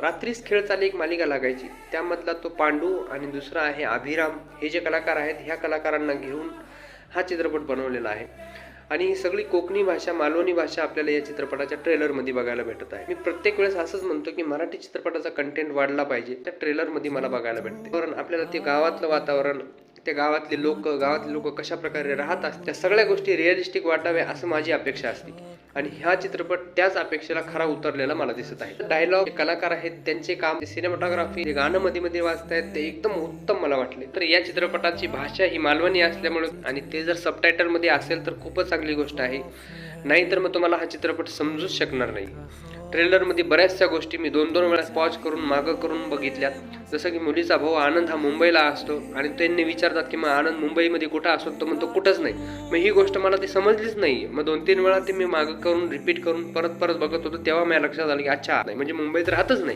रात्रीच खेळ चाली एक मालिका लागायची, त्यामधला तो पांडू आणि दुसरा आहे अभिराम, हे जे कलाकार आहेत ह्या कलाकारांना घेऊन हा चित्रपट बनवलेला आहे. आणि ही सगळी कोकणी भाषा, मालवणी भाषा आपल्याला या चित्रपटाच्या ट्रेलरमध्ये बघायला भेटत आहे. मी प्रत्येक वेळेस असंच म्हणतो की मराठी चित्रपटाचा कंटेंट वाढला पाहिजे, त्या ट्रेलरमध्ये मला बघायला भेटते. कारण आपल्याला ते गावातलं वातावरण, त्या गावातले लोक कशा प्रकारे राहत असतात, त्या सगळ्या गोष्टी रिअलिस्टिक वाटाव्या असं माझी अपेक्षा असते. आणि हा चित्रपट त्याच अपेक्षेला खरा उतरलेला मला दिसत आहे. डायलॉग, कलाकार आहेत त्यांचे काम, सिनेमॅटोग्राफी, गाणं मध्ये मध्ये वाचतायत ते एकदम उत्तम मला वाटले. तर या चित्रपटाची भाषा ही मालवणी असल्यामुळे आणि ते जर सबटायटल मध्ये असेल तर खूपच चांगली गोष्ट आहे. नाहीतर मग तुम्हाला हा चित्रपट समजूच शकणार नाही. ट्रेलरमध्ये बऱ्याचशा गोष्टी मी 2-2 वेळा पॉज करून मागं करून बघितल्यात. जसं की मुलीचा भाऊ आनंद हा मुंबईला असतो आणि त्यांनी विचारतात की मग आनंद मुंबईमध्ये कुठं असतो, तो म्हणतो कुठंच नाही. मग ही गोष्ट मला ती समजलीच नाही. मग 2-3 वेळा ते मी मागं करून रिपीट करून परत बघत होतो, तेव्हा माझ्या लक्षात आलं की अच्छा नाही, म्हणजे मुंबईत राहतच नाही.